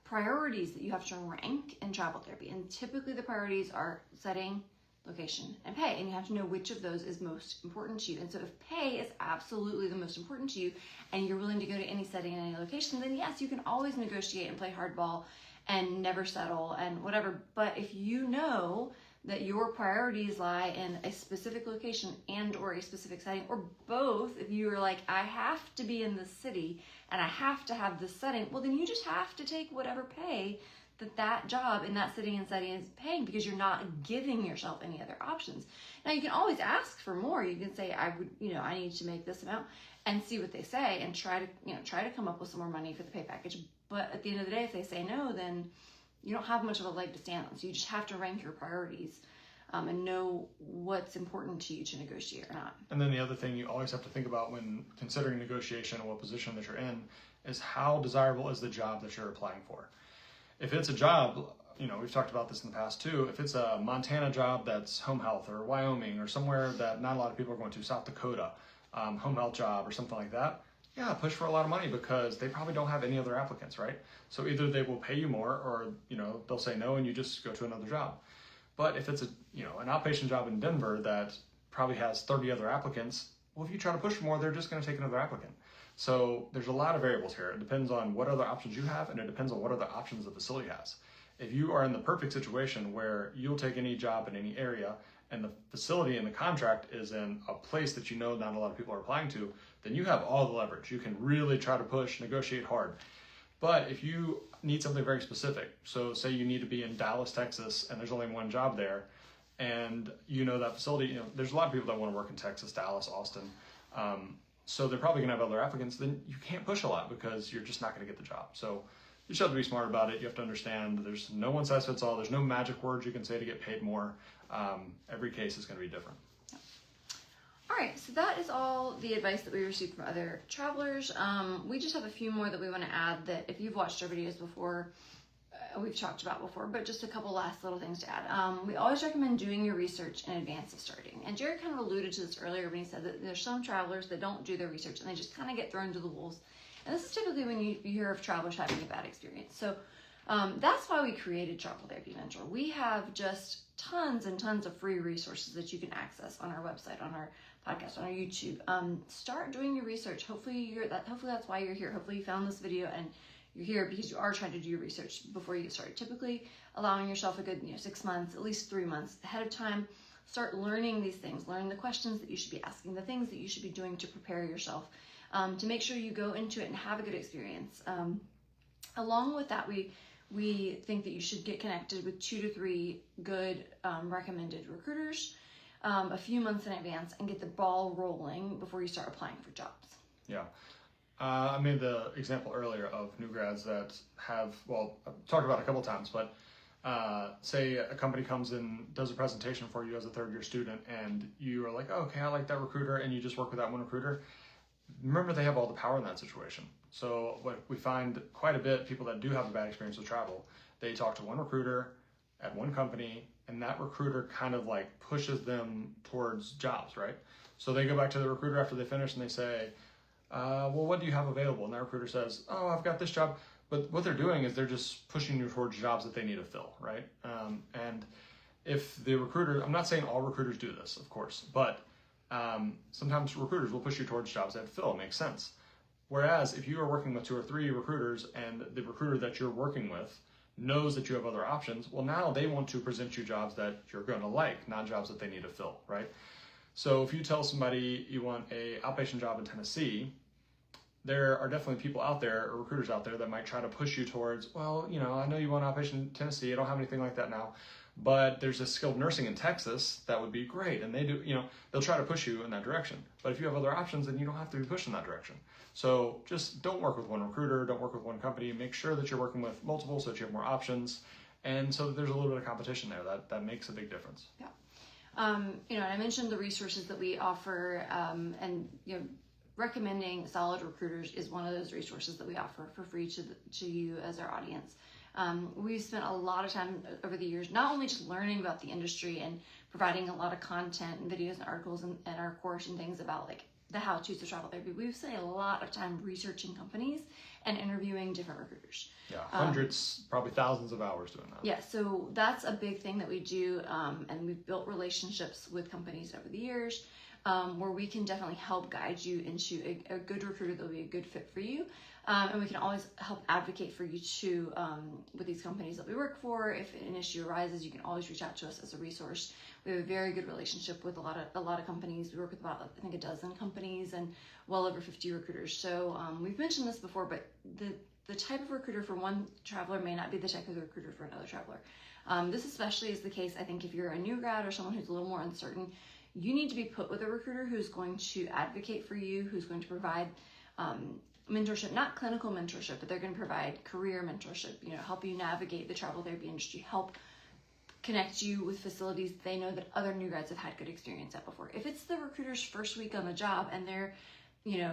S2: priorities that you have to rank in travel therapy. And typically the priorities are setting, location, and pay. And you have to know which of those is most important to you. And so if pay is absolutely the most important to you and you're willing to go to any setting and any location, then yes, you can always negotiate and play hardball and never settle and whatever. But if you know that your priorities lie in a specific location and or a specific setting, or both, if you're like, I have to be in this city and I have to have this setting, well, then you just have to take whatever pay that job in that city and setting is paying, because you're not giving yourself any other options. Now, you can always ask for more. You can say, I need to make this amount, and see what they say and try to come up with some more money for the pay package. But at the end of the day, if they say no, then you don't have much of a leg to stand on. So you just have to rank your priorities and know what's important to you to negotiate or not.
S1: And then the other thing you always have to think about when considering negotiation and what position that you're in is how desirable is the job that you're applying for. If it's a job, we've talked about this in the past too, if it's a Montana job that's home health, or Wyoming, or somewhere that not a lot of people are going to, South Dakota, home health job or something like that, yeah, push for a lot of money, because they probably don't have any other applicants, right? So either they will pay you more, or they'll say no and you just go to another job. But if it's an outpatient job in Denver that probably has 30 other applicants, well, if you try to push for more, they're just going to take another applicant. So there's a lot of variables here. It depends on what other options you have, and it depends on what other options the facility has. If you are in the perfect situation where you'll take any job in any area, and the facility and the contract is in a place that not a lot of people are applying to, then you have all the leverage. You can really try to push, negotiate hard. But if you need something very specific, so say you need to be in Dallas, Texas, and there's only one job there, and that facility, there's a lot of people that want to work in Texas, Dallas, Austin, so they're probably going to have other applicants, then you can't push a lot because you're just not going to get the job. So you just have to be smart about it. You have to understand there's no one size fits all. There's no magic words you can say to get paid more. Every case is going to be different.
S2: All right, so that is all the advice that we received from other travelers. We just have a few more that we want to add that if you've watched our videos before, we've talked about before, but just a couple last little things to add. We always recommend doing your research in advance of starting. And Jared kind of alluded to this earlier when he said that there's some travelers that don't do their research and they just kind of get thrown to the wolves. And this is typically when you hear of travelers having a bad experience. So that's why we created Travel Therapy Mentor. We have just tons and tons of free resources that you can access on our website, on our podcast, on our YouTube. Start doing your research. Hopefully that's why you're here. Hopefully you found this video and you're here because you are trying to do your research before you get started. Typically allowing yourself a good 6 months, at least 3 months ahead of time. Start learning these things, learn the questions that you should be asking, the things that you should be doing to prepare yourself, to make sure you go into it and have a good experience. Along with that, we think that you should get connected with 2 to 3 good recommended recruiters a few months in advance and get the ball rolling before you start applying for jobs.
S1: Yeah. I made the example earlier of new grads that have, I've talked about it a couple of times, but say a company comes in, does a presentation for you as a third-year student, and you are like, oh, okay, I like that recruiter, and you just work with that one recruiter. Remember, they have all the power in that situation. So what we find quite a bit, people that do have a bad experience with travel, they talk to one recruiter at one company, and that recruiter kind of like pushes them towards jobs, right? So they go back to the recruiter after they finish and they say, well, what do you have available? And that recruiter says, oh, I've got this job. But what they're doing is they're just pushing you towards jobs that they need to fill, right? And if the recruiter, I'm not saying all recruiters do this, of course, but sometimes recruiters will push you towards jobs that fill. It makes sense. Whereas if you are working with 2 or 3 recruiters and the recruiter that you're working with knows that you have other options, well, now they want to present you jobs that you're going to like, not jobs that they need to fill, right? So if you tell somebody you want a outpatient job in Tennessee, there are definitely people out there, or recruiters out there, that might try to push you towards, well, I know you want outpatient in Tennessee, I don't have anything like that now, but there's a skilled nursing in Texas that would be great. And they do, they'll try to push you in that direction. But if you have other options, then you don't have to be pushed in that direction. So just don't work with one recruiter, don't work with one company. Make sure that you're working with multiple so that you have more options. And so that there's a little bit of competition there. That makes a big difference.
S2: Yeah. I mentioned the resources that we offer, and recommending solid recruiters is one of those resources that we offer for free to you as our audience. We've spent a lot of time over the years not only just learning about the industry and providing a lot of content and videos and articles in our course and things about like the how-tos of travel therapy. We've spent a lot of time researching companies and interviewing different recruiters.
S1: Yeah, hundreds, probably thousands of hours doing that.
S2: Yeah, so that's a big thing that we do, and we've built relationships with companies over the years where we can definitely help guide you into a good recruiter that will be a good fit for you. And we can always help advocate for you too with these companies that we work for. If an issue arises, you can always reach out to us as a resource. We have a very good relationship with a lot of companies. We work with about, I think, a dozen companies and well over 50 recruiters. So we've mentioned this before, but the type of recruiter for one traveler may not be the type of recruiter for another traveler. This especially is the case, I think, if you're a new grad or someone who's a little more uncertain. You need to be put with a recruiter who's going to advocate for you, who's going to provide mentorship, not clinical mentorship, but they're going to provide career mentorship, help you navigate the travel therapy industry, help connect you with facilities they know that other new grads have had good experience at before. If it's the recruiter's first week on the job and they're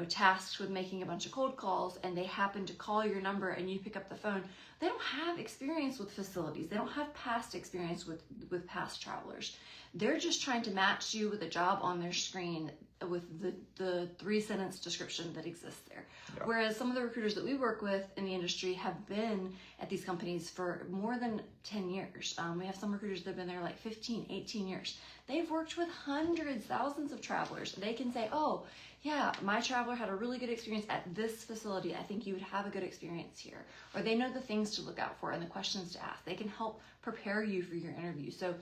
S2: tasked with making a bunch of cold calls and they happen to call your number and you pick up the phone, they don't have experience with facilities. They don't have past experience with past travelers. They're just trying to match you with a job on their screen with the 3-sentence description that exists there. Yeah. Whereas some of the recruiters that we work with in the industry have been at these companies for more than 10 years. We have some recruiters that have been there like 15, 18 years. They've worked with hundreds, thousands of travelers. They can say, oh, yeah, my traveler had a really good experience at this facility. I think you would have a good experience here. Or they know the things to look out for and the questions to ask. They can help prepare you for your interview. So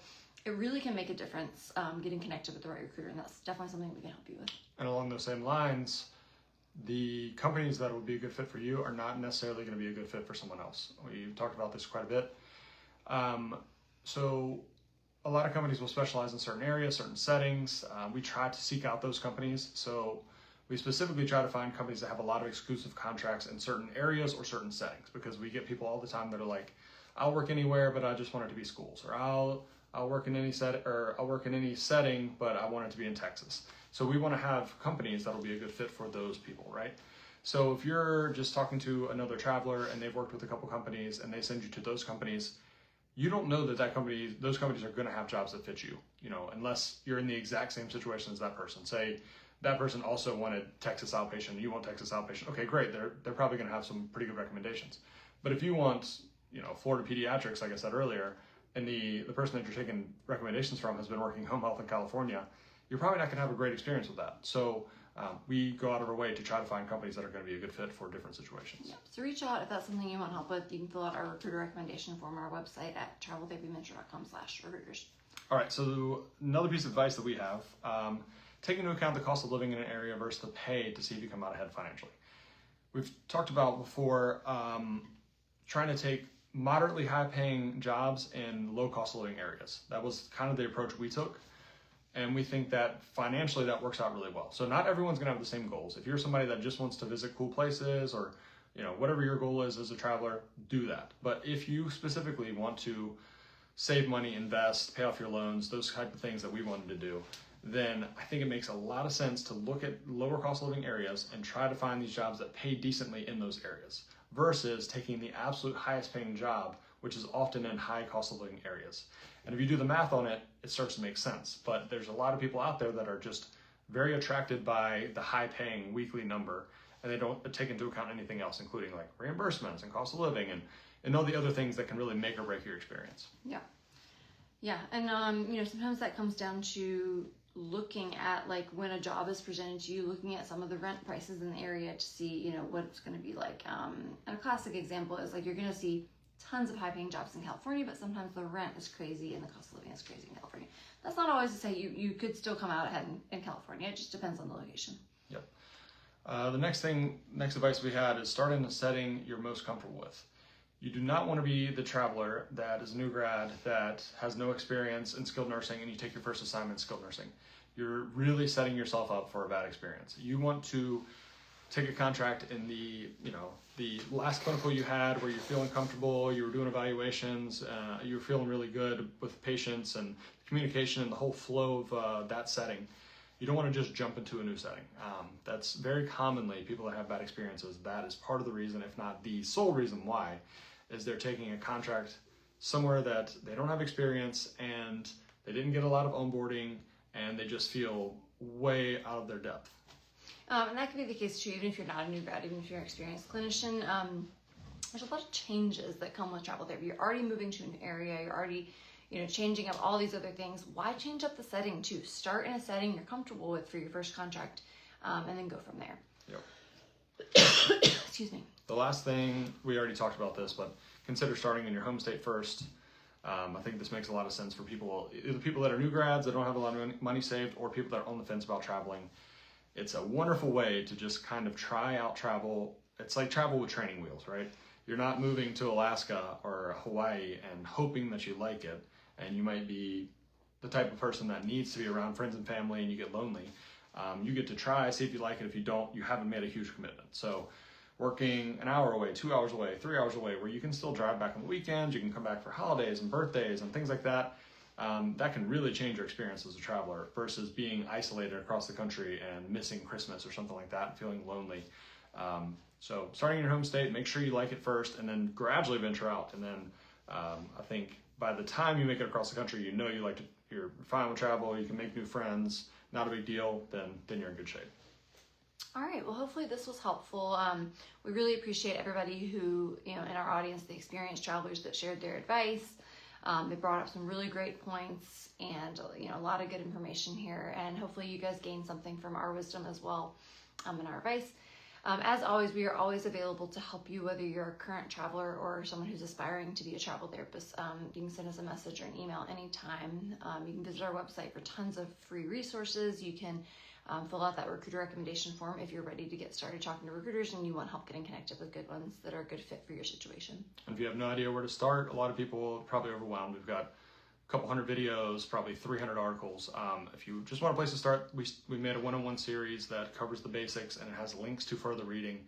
S2: it really can make a difference getting connected with the right recruiter, and that's definitely something we can help you with. And
S1: along those same lines, the companies that will be a good fit for you are not necessarily going to be a good fit for someone else. We've talked about this quite a bit. So a lot of companies will specialize in certain areas, certain settings. We try to seek out those companies. So we specifically try to find companies that have a lot of exclusive contracts in certain areas or certain settings, because we get people all the time that are like, I'll work anywhere, but I just want it to be schools, or I'll work in any setting, but I want it to be in Texas. So we want to have companies that'll be a good fit for those people, right? So if you're just talking to another traveler and they've worked with a couple companies and they send you to those companies, you don't know that those companies are going to have jobs that fit you, unless you're in the exact same situation as that person. Say that person also wanted Texas outpatient, you want Texas outpatient. Okay, great. They're probably going to have some pretty good recommendations. But if you want, Florida pediatrics, like I said earlier, and the person that you're taking recommendations from has been working home health in California, you're probably not going to have a great experience with that. So we go out of our way to try to find companies that are going to be a good fit for different situations.
S2: Yep. So reach out if that's something you want help with. You can fill out our recruiter recommendation form on our website at traveltherapymentor.com/recruiters.
S1: All right, so another piece of advice that we have, take into account the cost of living in an area versus the pay to see if you come out ahead financially. We've talked about before trying to take moderately high paying jobs in low cost of living areas. That was kind of the approach we took. And we think that financially that works out really well. So not everyone's gonna have the same goals. If you're somebody that just wants to visit cool places, or whatever your goal is as a traveler, do that. But if you specifically want to save money, invest, pay off your loans, those type of things that we wanted to do, then I think it makes a lot of sense to look at lower cost of living areas and try to find these jobs that pay decently in those areas versus taking the absolute highest paying job, which is often in high cost of living areas. And if you do the math on it, it starts to make sense. But there's a lot of people out there that are just very attracted by the high paying weekly number, and they don't take into account anything else, including like reimbursements and cost of living and all the other things that can really make or break your experience.
S2: Yeah. Yeah. And, sometimes that comes down to looking at like when a job is presented to you, looking at some of the rent prices in the area to see, what it's going to be like. And a classic example is like you're going to see tons of high paying jobs in California, but sometimes the rent is crazy and the cost of living is crazy in California. That's not always to say you could still come out ahead in California. It just depends on the location.
S1: Yep. The next advice we had is start in a setting you're most comfortable with. You do not want to be the traveler that is a new grad that has no experience in skilled nursing and you take your first assignment in skilled nursing. You're really setting yourself up for a bad experience. You want to take a contract in the last clinical you had where you're feeling comfortable, you were doing evaluations, you were feeling really good with patients and communication and the whole flow of that setting. You don't want to just jump into a new setting. That's very commonly people that have bad experiences. That is part of the reason, if not the sole reason why, is they're taking a contract somewhere that they don't have experience and they didn't get a lot of onboarding and they just feel way out of their depth.
S2: And that could be the case too, even if you're not a new grad, even if you're an experienced clinician. There's a lot of changes that come with travel therapy. You're already moving to an area, you're already changing up all these other things. Why change up the setting too? Start in a setting you're comfortable with for your first contract, and then go from there.
S1: Yep.
S2: Excuse me.
S1: The last thing, we already talked about this, but consider starting in your home state first. I think this makes a lot of sense for either people that are new grads that don't have a lot of money saved or people that are on the fence about traveling. It's a wonderful way to just kind of try out travel. It's like travel with training wheels, right? You're not moving to Alaska or Hawaii and hoping that you like it. And you might be the type of person that needs to be around friends and family and you get lonely. You get to try, see if you like it. If you don't, you haven't made a huge commitment. So working an hour away, 2 hours away, 3 hours away, where you can still drive back on the weekends, you can come back for holidays and birthdays and things like that. That can really change your experience as a traveler versus being isolated across the country and missing Christmas or something like that and feeling lonely. So starting in your home state, make sure you like it first and then gradually venture out. And then I think by the time you make it across the country, you're fine with travel, you can make new friends, not a big deal, then you're in good shape.
S2: All right, well, hopefully this was helpful. We really appreciate everybody who, in our audience, the experienced travelers that shared their advice. They brought up some really great points and, a lot of good information here. And hopefully you guys gained something from our wisdom as well in our advice. As always, we are always available to help you, whether you're a current traveler or someone who's aspiring to be a travel therapist. You can send us a message or an email anytime. You can visit our website for tons of free resources. You can fill out that recruiter recommendation form if you're ready to get started talking to recruiters and you want help getting connected with good ones that are a good fit for your situation.
S1: And if you have no idea where to start, a lot of people are probably overwhelmed. We've got a couple hundred videos, probably 300 articles. If you just want a place to start, we made a one-on-one series that covers the basics and it has links to further reading.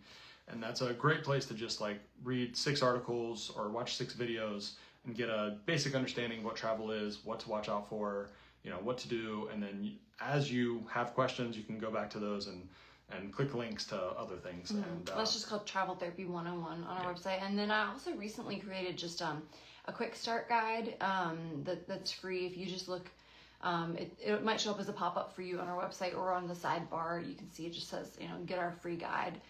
S1: And that's a great place to just read 6 articles or watch 6 videos and get a basic understanding of what travel is, what to watch out for, what to do. And then as you have questions, you can go back to those and click links to other things.
S2: Mm-hmm.
S1: And
S2: that's just called Travel Therapy 101 on our website. And then I also recently created just a quick start guide that's free. If you just look, it might show up as a pop-up for you on our website or on the sidebar. You can see it just says, get our free guide.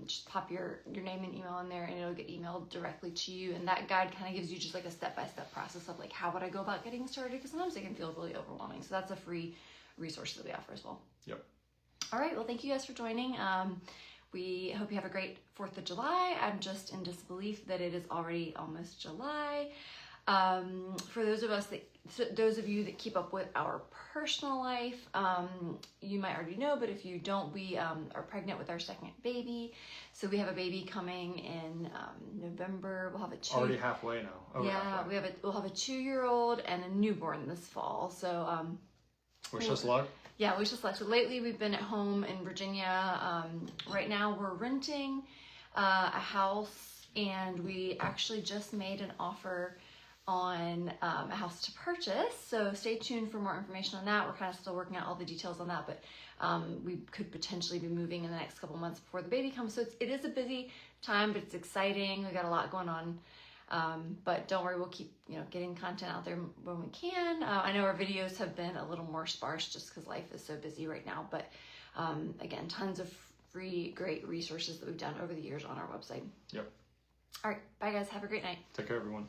S2: Just pop your name and email in there and it'll get emailed directly to you. And that guide kind of gives you just a step-by-step process of how would I go about getting started? Because sometimes it can feel really overwhelming. So that's a free resource that we offer as well.
S1: Yep.
S2: All right. Well, thank you guys for joining. We hope you have a great 4th of July. I'm just in disbelief that it is already almost July. For those of you that keep up with our personal life, you might already know, but if you don't, we are pregnant with our second baby. So we have a baby coming in November. We'll have a
S1: already halfway now.
S2: Halfway. We'll have a 2-year-old and a newborn this fall. So
S1: wish us luck.
S2: Yeah, wish us luck. So lately we've been at home in Virginia. Right now we're renting a house, and we actually just made an offer on a house to purchase. So stay tuned for more information on that. We're kind of still working out all the details on that, but we could potentially be moving in the next couple months before the baby comes. So it is a busy time, but it's exciting. We got a lot going on. But don't worry, we'll keep getting content out there when we can. I know our videos have been a little more sparse just because life is so busy right now. But again, tons of free, great resources that we've done over the years on our website.
S1: Yep.
S2: All right, bye guys. Have a great night.
S1: Take care, everyone.